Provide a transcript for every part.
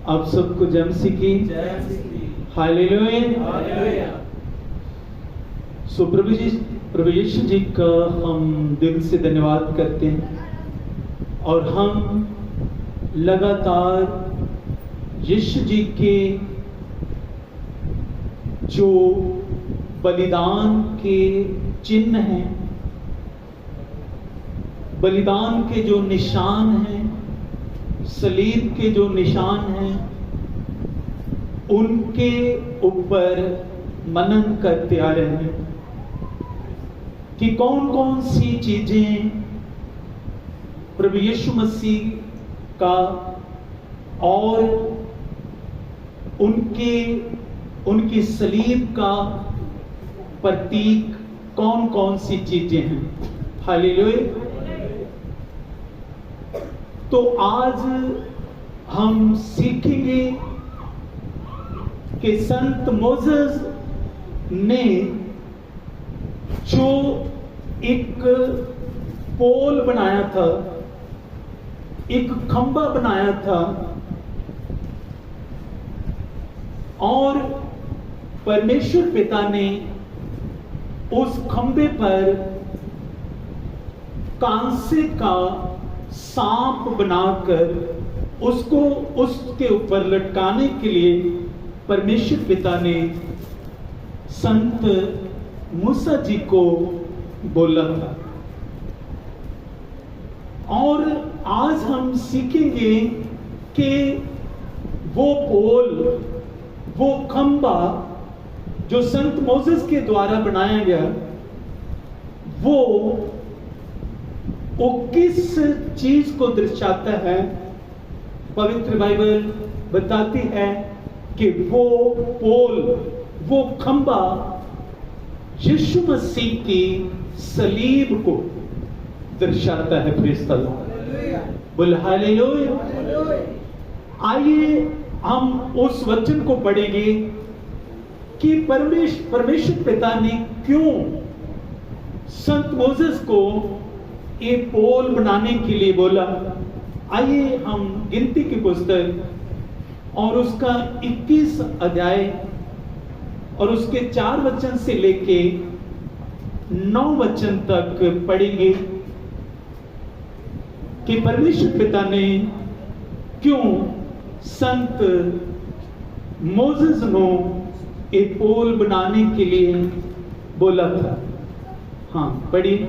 आप सबको जय मसीह की हालेलुया। सो प्रभु यीशु जी का हम दिल से धन्यवाद करते हैं और हम लगातार यीशु जी के जो बलिदान के चिन्ह हैं, बलिदान के जो निशान हैं, सलीब के जो निशान हैं, उनके ऊपर मनन करते आ रहे हैं कि कौन कौन सी चीजें प्रभु यीशु मसीह का और उनकी सलीब का प्रतीक कौन कौन सी चीजें हैं। हालेलुया। तो आज हम सीखेंगे कि संत मोसेस ने जो एक पोल बनाया था, एक खंबा बनाया था और परमेश्वर पिता ने उस खंबे पर कांसे का सांप बनाकर उसके ऊपर लटकाने के लिए परमेश्वर पिता ने संत मूसा जी को बोला था। और आज हम सीखेंगे कि वो पोल, वो खंबा जो संत मोसेस के द्वारा बनाया गया, वो किस चीज को दर्शाता है। पवित्र बाइबल बताती है कि वो पोल, वो खंबा यीशु मसीह की सलीब को दर्शाता है। प्रेज़ द लॉर्ड, बोल हालेलुया। आइए हम उस वचन को पढ़ेंगे कि परमेश्वर पिता ने क्यों संत मोसेस को ये पोल बनाने के लिए बोला। आइए हम गिनती की पुस्तक और उसका 21 अध्याय और उसके 4 वचन से लेके 9 वचन तक पढ़ेंगे कि परमेश्वर पिता ने क्यों संत मोसेस को एक पोल बनाने के लिए बोला था। हाँ, पढ़िए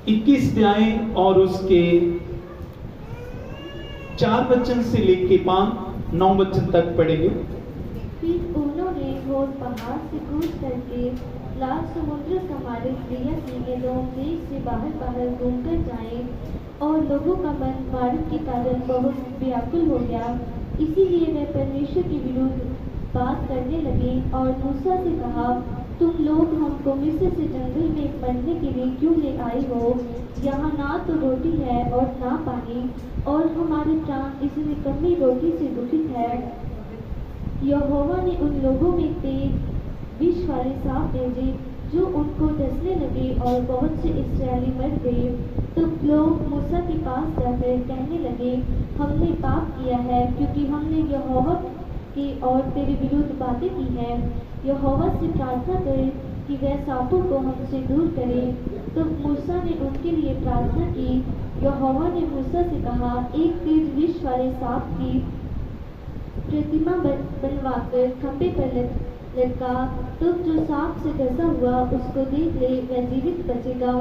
21 अध्याय और उसके 4 वचन से लेके 9 वचन तक पढ़ेंगे। फिर उन्होंने घोर पहाड़ से कूद करके लाल समुद्र समारे क्रिया की एदोम देश से बाहर घूमकर जाए, और लोगों का मन बारिश के कारण बहुत व्याकुल हो गया। इसीलिए वे परमेश्वर के विरुद्ध बात करने लगे और मूसा से कहा, तुम लोग हमको मिस्र से जंगल में पढ़ने के लिए क्यों ले आए हो? यहाँ ना तो रोटी है और ना पानी, और हमारे प्राण इस निकम्मी रोटी से दुखित है। यहोवा ने उन लोगों में तेज विष वाले सांप भेजे जो उनको डसने लगे और बहुत से इस्राएली मर गए। तब लोग मूसा के पास जाकर कहने लगे, हमने पाप किया है क्योंकि हमने यहोवा की और तेरे विरुद्ध बातें की हैं। यहोवा से प्रार्थना करें कि वह सांपों को हमसे दूर करे। तब मूसा ने उनके लिए प्रार्थना की। यहोवा ने मूसा से कहा, एक तेज विष वाले सांप की प्रतिमा बनवाकर खंभे पर लटका। तब जो सांप से डसा हुआ उसको देख ले, वह जीवित बचेगा।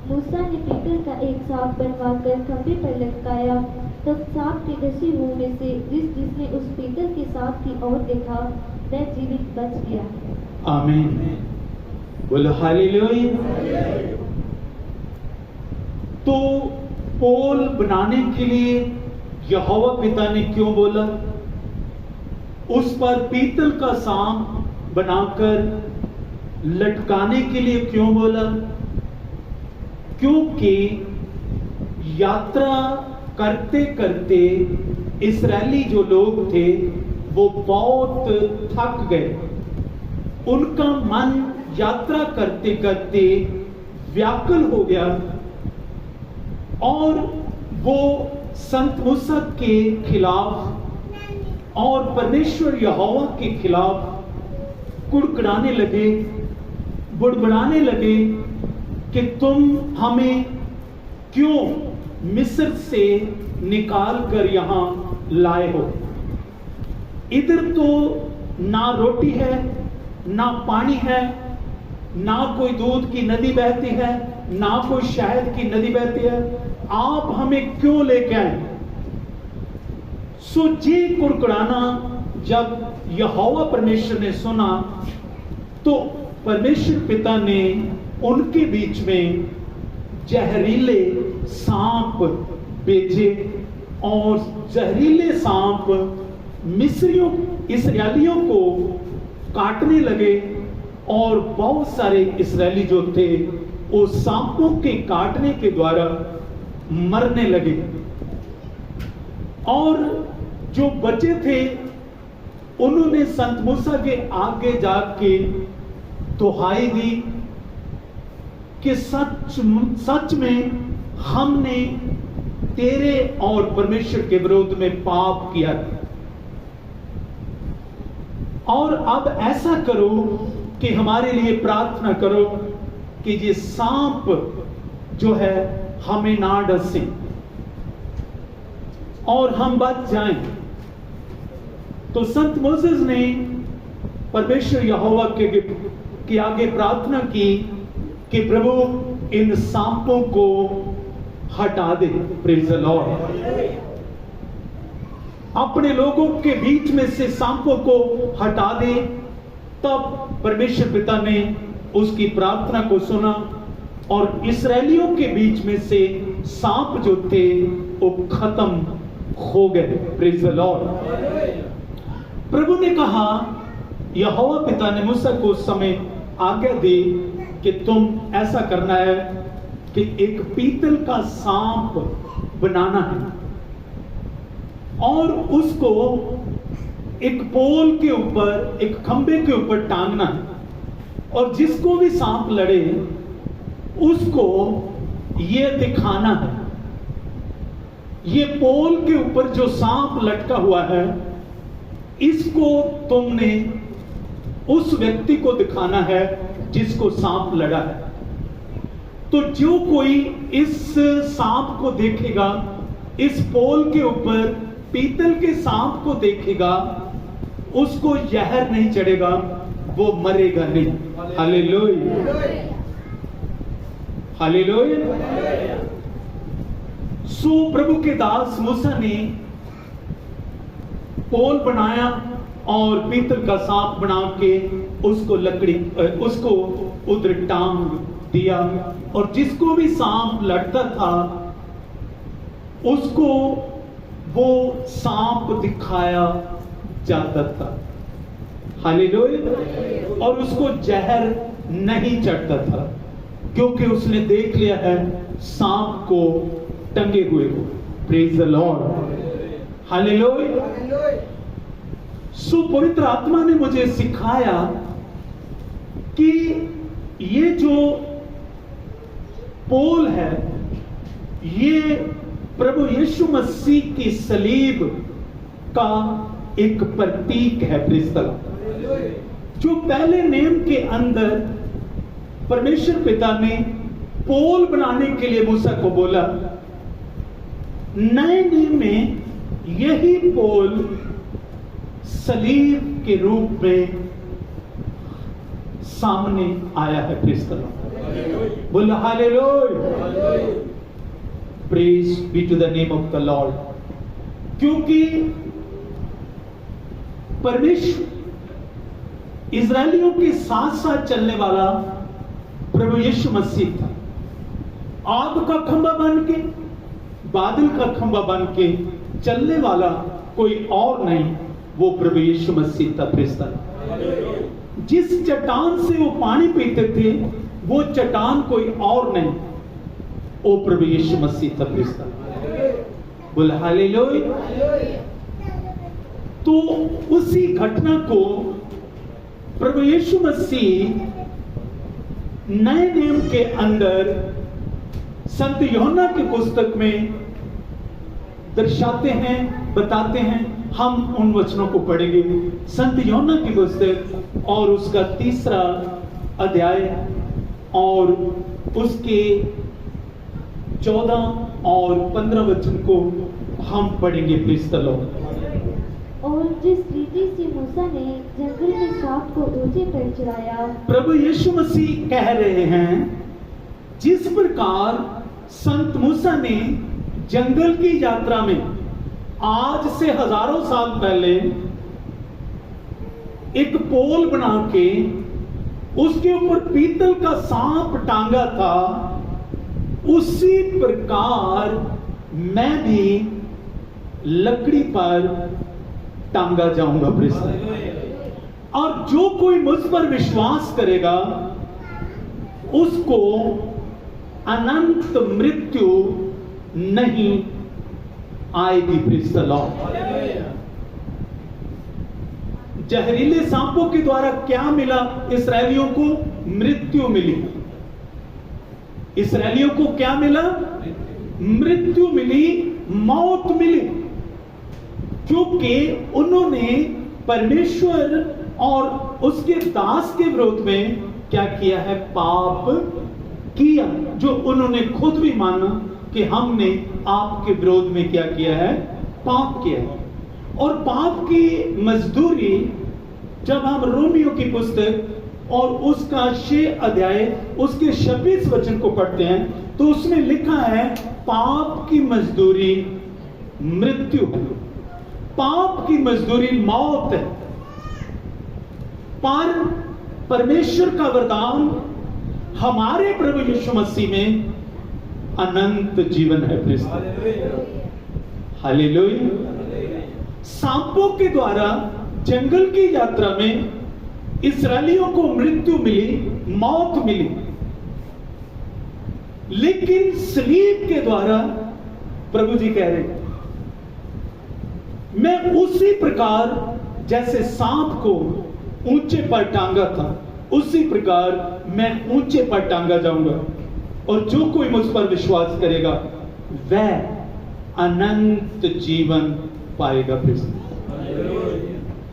मूसा ने पीतल का एक सांप बनवाकर खंभे पर लटकाया। तब सांप के डसे हुए में से जिसने उस पीतल के सांप की ओर देखा, वह जीवित बच गया। आमीन, बोलो हालेलुया। तो पोल बनाने के लिए यहोवा पिता ने क्यों बोला? उस पर पीतल का सांप बनाकर लटकाने के लिए क्यों बोला? क्योंकि यात्रा करते करते इस्राएली जो लोग थे वो बहुत थक गए। उनका मन यात्रा करते करते व्याकुल हो गया और वो संत मूसा के खिलाफ और परमेश्वर यहोवा के खिलाफ कुड़कुड़ाने लगे, बुड़बुड़ाने लगे कि तुम हमें क्यों मिस्र से निकाल कर यहां लाए हो? इधर तो ना रोटी है, ना पानी है, ना कोई दूध की नदी बहती है, ना कोई शहद की नदी बहती है, आप हमें क्यों लेके आए? सो जी कुड़कुड़ाना जब यहोवा परमेश्वर ने सुना तो परमेश्वर पिता ने उनके बीच में जहरीले सांप भेजे और जहरीले सांप मिस्रियों इस्राएलियों को काटने लगे और बहुत सारे इस्राएली जो थे वो सांपों के काटने के द्वारा मरने लगे। और जो बचे थे उन्होंने संत मूसा के आगे जाके दुहाई दी कि सच में हमने तेरे और परमेश्वर के विरोध में पाप किया और अब ऐसा करो कि हमारे लिए प्रार्थना करो कि ये सांप जो है हमें ना डसे और हम बच जाएं। तो संत मोसेस ने परमेश्वर यहोवा के आगे प्रार्थना की कि प्रभु इन सांपों को हटा दे। Praise the Lord. अपने लोगों के बीच में से सांपों को हटा दे। तब परमेश्वर पिता ने उसकी प्रार्थना को सुना और इस्राएलियों के बीच में से सांप जो थे वो खत्म हो गए। Praise the Lord. प्रभु ने कहा, यहोवा पिता ने मूसा को उस समय आज्ञा दी कि तुम ऐसा करना है कि एक पीतल का सांप बनाना है और उसको एक पोल के ऊपर, एक खंबे के ऊपर टांगना है और जिसको भी सांप लड़े उसको ये दिखाना है। ये पोल के ऊपर जो सांप लटका हुआ है इसको तुमने उस व्यक्ति को दिखाना है जिसको सांप लड़ा है। तो जो कोई इस सांप को देखेगा, इस पोल के ऊपर पीतल के सांप को देखेगा, उसको जहर नहीं चढ़ेगा, वो मरेगा नहीं। Hallelujah, hallelujah. सो प्रभु के दास मूसा ने पोल बनाया और पीतल का सांप बना के उसको उधर टांग दिया और जिसको भी सांप लड़ता था उसको वो सांप दिखाया जाता था। हालेलुया। और उसको जहर नहीं चढ़ता था क्योंकि उसने देख लिया है सांप को टंगे हुए को। Praise the Lord. हालेलुया। सो पवित्र आत्मा ने मुझे सिखाया कि ये जो पोल है ये प्रभु यीशु मसीह की सलीब का एक प्रतीक है। Praise the Lord. जो पहले नेम के अंदर परमेश्वर पिता ने पोल बनाने के लिए मूसा को बोला, नए नेम में यही पोल सलीब के रूप में सामने आया है। Praise the lord. बोलो hallelujah. Praise be to the name of the lord. क्योंकि परमेश्वर इजरायलियों के साथ साथ चलने वाला प्रभु यीशु मसीह था। आग का खंभा बन के, बादल का खंभा बन के चलने वाला कोई और नहीं, वो प्रभु यीशु मसीह था। Praise the Lord. जिस चट्टान से वो पानी पीते थे वो चट्टान कोई और नहीं, वो प्रभु यीशु मसीह था। Praise the lord. बोल हालेलुया। तो उसी घटना को प्रभु यीशु मसीह नए नियम के अंदर संत यूहन्ना की पुस्तक में दर्शाते हैं, बताते हैं। हम उन वचनों को पढ़ेंगे। संत यूहन्ना की पुस्तक और उसका 3 अध्याय और उसके 14 और 15 वचन को हम पढ़ेंगे। Please the Lord. और जिस रीति से मूसा ने जंगल में सांप को ऊंचे पर चढ़ाया, प्रभु यीशु मसीह कह रहे हैं, जिस प्रकार संत मूसा ने जंगल की यात्रा में आज से हजारों साल पहले एक पोल बना के उसके ऊपर पीतल का सांप टांगा था, उसी प्रकार मैं भी लकड़ी पर टांगा जाऊंगा। और जो कोई मुझ पर विश्वास करेगा उसको अनंत मृत्यु नहीं आएगी। Praise the Lord. जहरीले सांपों के द्वारा क्या मिला इस्राएलियों को? मृत्यु मिली। इस्राएलियों को क्या मिला? मृत्यु मिली, मौत मिली, क्योंकि उन्होंने परमेश्वर और उसके दास के विरोध में क्या किया है? पाप किया। जो उन्होंने खुद भी माना कि हमने आपके विरोध में क्या किया है? पाप किया है। और पाप की मजदूरी, जब हम रोमियो की पुस्तक और उसका 6 अध्याय उसके 26 वचन को पढ़ते हैं तो उसमें लिखा है, पाप की मजदूरी मृत्यु, पाप की मजदूरी मौत है। पर परमेश्वर का वरदान हमारे प्रभु यीशु मसीह में अनंत जीवन है। हालेलुया। सांपों के द्वारा जंगल की यात्रा में इस्राएलियों को मृत्यु मिली, मौत मिली, लेकिन सलीब के द्वारा प्रभु जी कह रहे, मैं उसी प्रकार जैसे सांप को ऊंचे पर टांगा था, उसी प्रकार मैं ऊंचे पर टांगा जाऊंगा। और जो कोई मुझ पर विश्वास करेगा वह अनंत जीवन पाएगा।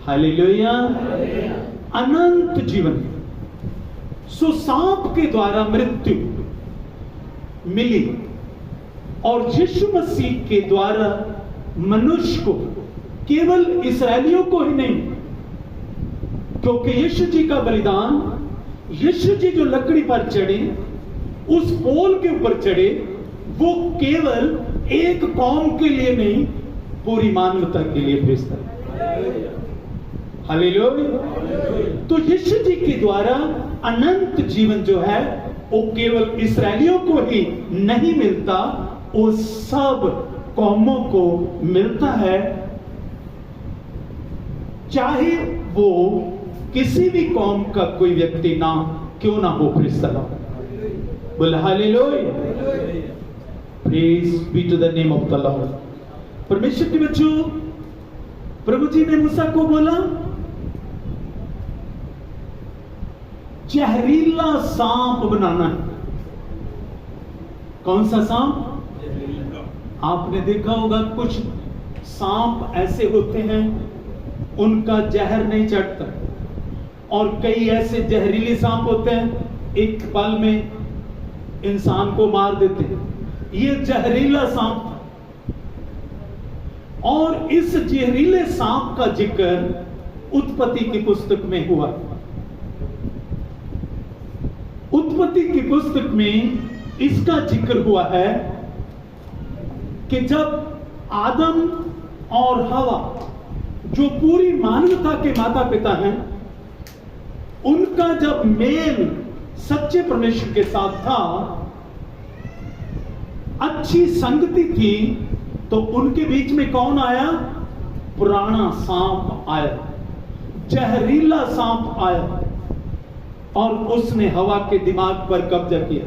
हालेलुया। अनंत जीवन। सो सांप के द्वारा मृत्यु मिली और यीशु मसीह के द्वारा मनुष्य को, केवल इस्राएलियों को ही नहीं, क्योंकि यीशु जी का बलिदान, यीशु जी जो लकड़ी पर चढ़े, उस पोल के ऊपर चढ़े, वो केवल एक कौम के लिए नहीं, पूरी मानवता के लिए भेजता है। हालेलुया। तो यीशु जी के द्वारा अनंत जीवन जो है वो केवल इस्राएलियों को ही नहीं मिलता, वो सब कौमों को मिलता है, चाहे वो किसी भी कौम का कोई व्यक्ति ना क्यों ना हो। Praise the lord. बोल hallelujah. Praise be to the name of the lord. परमेश्वर के बच्चों, प्रभु जी ने मूसा को बोला, जहरीला सांप बनाना है। कौन सा सांप? आपने देखा होगा कुछ सांप ऐसे होते हैं उनका जहर नहीं चढ़ता, और कई ऐसे जहरीले सांप होते हैं एक पल में इंसान को मार देते हैं। ये जहरीला सांप था। और इस जहरीले सांप का जिक्र उत्पत्ति की पुस्तक में हुआ। उत्पत्ति की पुस्तक में इसका जिक्र हुआ है कि जब आदम और हवा, जो पूरी मानवता के माता पिता हैं, उनका जब मेल सच्चे परमेश्वर के साथ था, अच्छी संगति थी, तो उनके बीच में कौन आया? पुराना सांप आया, जहरीला सांप आया, और उसने हवा के दिमाग पर कब्जा किया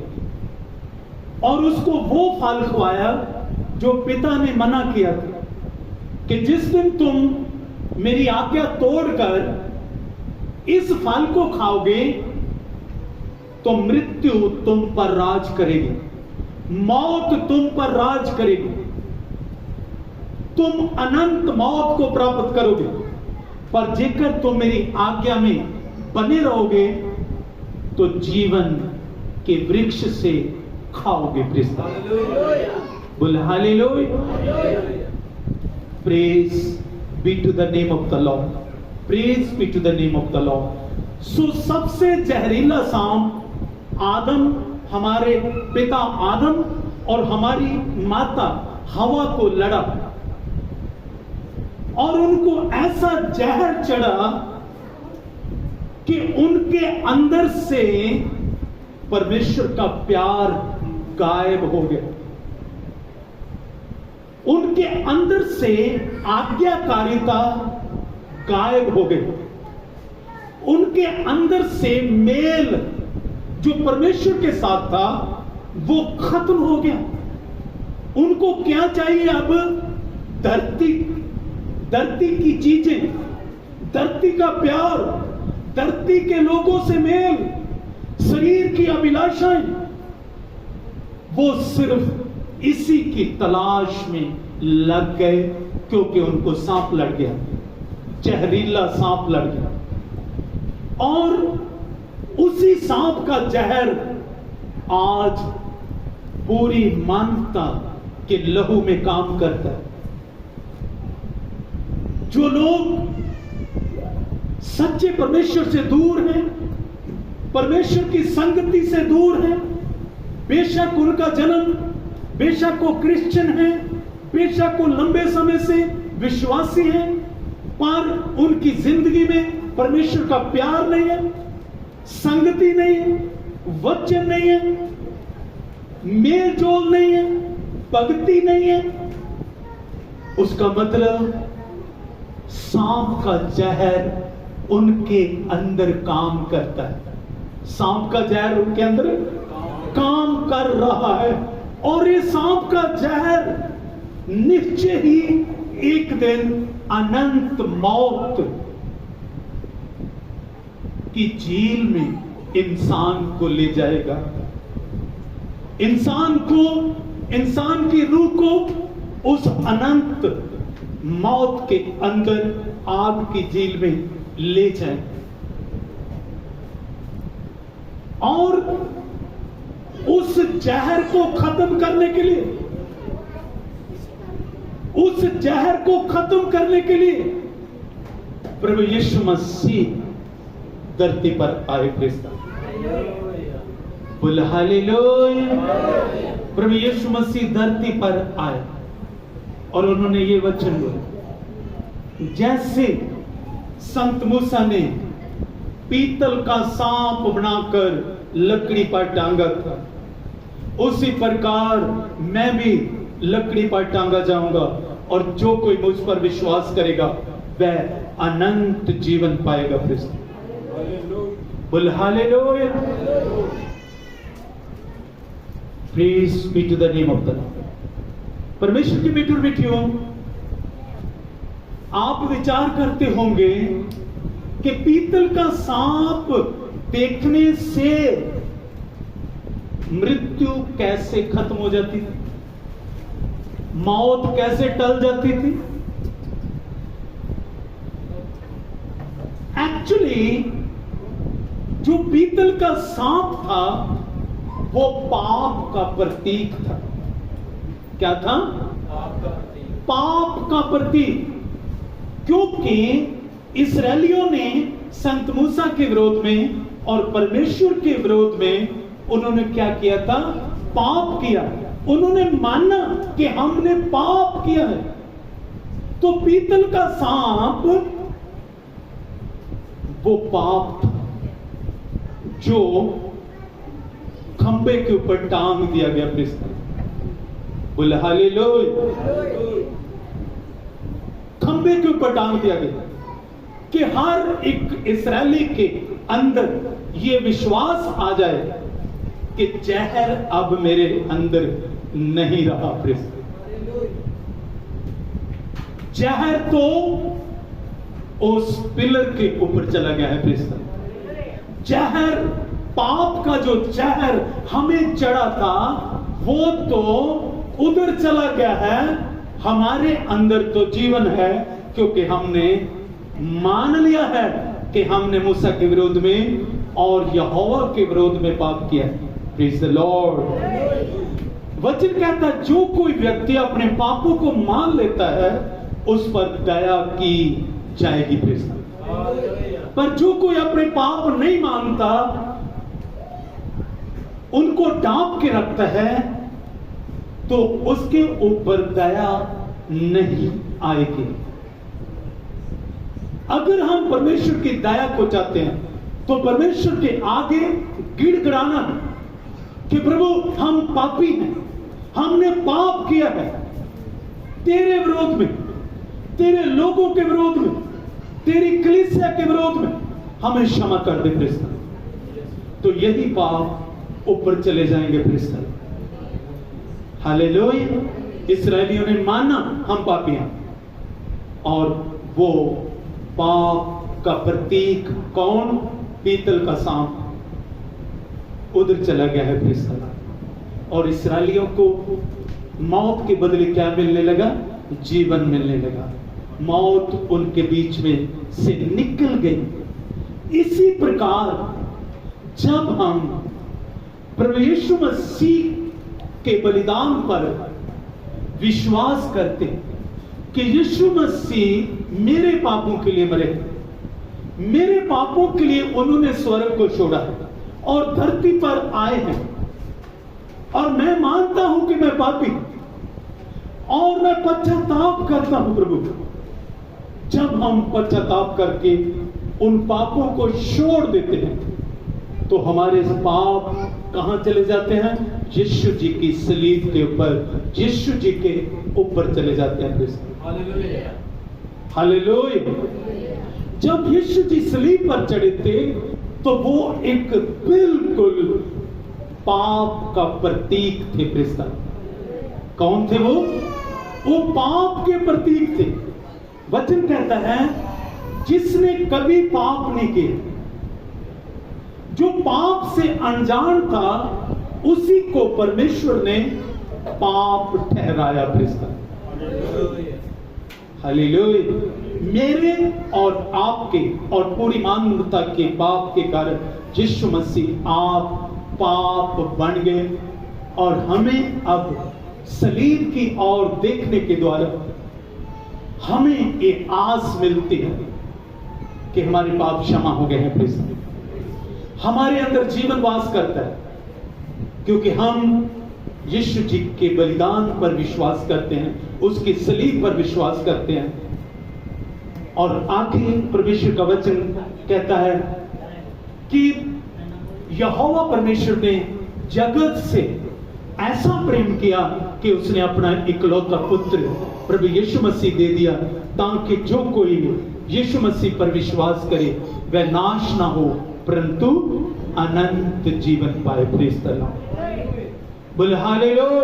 और उसको वो फल खवाया जो पिता ने मना किया था कि जिस दिन तुम मेरी आज्ञा तोड़कर इस फल को खाओगे तो मृत्यु तुम पर राज करेगी, मौत तुम पर राज करेगी। तुम अनंत मौत को प्राप्त करोगे। पर जेकर तुम मेरी आज्ञा में बने रहोगे तो जीवन के वृक्ष से खाओगे। बोल hallelujah. Praise be to the name of the lord, praise be to the name of the lord. So सबसे जहरीला सांप आदम, हमारे पिता आदम और हमारी माता हवा को लड़ा और उनको ऐसा जहर चढ़ा कि उनके अंदर से परमेश्वर का प्यार गायब हो गया। उनके अंदर से आज्ञाकारिता गायब हो गई। उनके अंदर से मेल जो परमेश्वर के साथ था वो खत्म हो गया। उनको क्या चाहिए अब? धरती की चीजें, धरती का प्यार, धरती के लोगों से मेल, शरीर की अभिलाषाएं। वो सिर्फ इसी की तलाश में लग गए क्योंकि उनको सांप लड़ गया, जहरीला सांप लड़ गया। और उसी सांप का जहर आज पूरी मानवता के लहू में काम करता है। जो लोग सच्चे परमेश्वर से दूर हैं, परमेश्वर की संगति से दूर हैं, बेशक उनका जन्म, बेशक वो क्रिश्चियन है, बेशक वो लंबे समय से विश्वासी हैं, पर उनकी जिंदगी में परमेश्वर का प्यार नहीं है, संगति नहीं है, वचन नहीं है, मेल जोल नहीं है, भक्ति नहीं है। उसका मतलब सांप का जहर उनके अंदर काम करता है। सांप का जहर उनके अंदर काम कर रहा है और ये सांप का जहर निश्चय ही एक दिन अनंत मौत की झील में इंसान को ले जाएगा। इंसान की रूह को उस अनंत मौत के अंदर आग की झील में ले जाए और उस जहर को खत्म करने के लिए, उस जहर को खत्म करने के लिए प्रभु यीशु मसीह धरती पर आए। बोल हालेलुया। प्रभु यीशु मसीह धरती पर आए और उन्होंने ये वचन बोले, जैसे संत मूसा ने पीतल का सांप बनाकर लकड़ी पर टांगा था, उसी प्रकार मैं भी लकड़ी पर टांगा जाऊंगा और जो कोई मुझ पर विश्वास करेगा वह अनंत जीवन पाएगा। बोल hallelujah. Praise be to the name of the lord. परमेश्वर के बेटे और बेटियों, आप विचार करते होंगे कि पीतल का सांप देखने से मृत्यु कैसे खत्म हो जाती थी, मौत कैसे टल जाती थी। एक्चुअली जो पीतल का सांप था वो पाप का प्रतीक था। क्या था? पाप का प्रतीक। क्योंकि इस्राएलियों ने संत मूसा के विरोध में और परमेश्वर के विरोध में उन्होंने क्या किया था? पाप किया। उन्होंने माना कि हमने पाप किया है। तो पीतल का सांप वो पाप था जो खंबे के ऊपर टांग दिया गया। बोले हालेलुया। खंबे के ऊपर टांग दिया गया कि हर एक इस्राएली के अंदर यह विश्वास आ जाए कि जहर अब मेरे अंदर नहीं रहा। जहर तो उस पिलर के ऊपर चला गया है। जहर, पाप का जो जहर हमें चढ़ा था वो तो उधर चला गया है हमारे अंदर तो जीवन है, क्योंकि हमने मान लिया है कि हमने मूसा के विरोध में और यहोवा के विरोध में पाप किया। Praise the Lord. वचन कहता है जो कोई व्यक्ति अपने पापों को मान लेता है उस पर दया की जाएगी। Praise the Lord. पर जो कोई अपने पाप नहीं मानता, उनको ढांप के रखता है, तो उसके ऊपर दया नहीं आएगी। अगर हम परमेश्वर की दया को चाहते हैं तो परमेश्वर के आगे गिड़गिड़ाना कि प्रभु हम पापी हैं, हमने पाप किया है, तेरे विरोध में, तेरे लोगों के विरोध में, तेरी कलीसिया के विरोध में, हमें क्षमा कर दे कृष्ण। तो यही पाप ऊपर चले जाएंगे कृष्ण। हालेलुया। इस्राएलियों ने माना हम पापी हैं, और वो पाप का प्रतीक कौन? पीतल का सांप उधर चला गया है कृष्ण। और इस्राएलियों को मौत के बदले क्या मिलने लगा? जीवन मिलने लगा। मौत उनके बीच में से निकल गई। इसी प्रकार जब हम प्रभु यीशु मसीह के बलिदान पर विश्वास करते कि यीशु मसीह मेरे पापों के लिए मरे, मेरे पापों के लिए उन्होंने स्वर्ग को छोड़ा और धरती पर आए हैं, और मैं मानता हूं कि मैं पापी और मैं पश्चाताप करता हूं प्रभु। जब हम पश्चाताप करके उन पापों को छोड़ देते हैं तो हमारे पाप कहां चले जाते हैं? यीशु जी की सलीब के ऊपर, यीशु जी के ऊपर चले जाते हैं। हालेलुया। जब यीशु जी सलीब पर चढ़े थे तो वो एक बिल्कुल पाप का प्रतीक थे। कृष्ण कौन थे? वो पाप के प्रतीक थे। वचन कहता है जिसने कभी पाप नहीं किया, जो पाप से अनजान था, उसी को परमेश्वर ने पाप ठहराया। कृष्ण हालेलुया। मेरे और आपके और पूरी मानवता के पाप के कारण यीशु मसीह आप पाप बन गए, और हमें अब सलीब की ओर देखने के द्वारा हमें एक आस मिलती है कि हमारे पाप क्षमा हो गए हैं। कृष्ण हमारे अंदर जीवन वास करता है, क्योंकि हम यीशु जी के बलिदान पर विश्वास करते हैं, उसकी सलीब पर विश्वास करते हैं। और आखिर परमेश्वर का वचन कहता है कि यहोवा परमेश्वर ने जगत से ऐसा प्रेम किया कि उसने अपना इकलौता पुत्र प्रभु यीशु मसीह दे दिया, ताकि जो कोई यीशु मसीह पर विश्वास करे वह नाश ना हो परंतु अनंत जीवन पाए। Praise the Lord. बोले हालेलुया।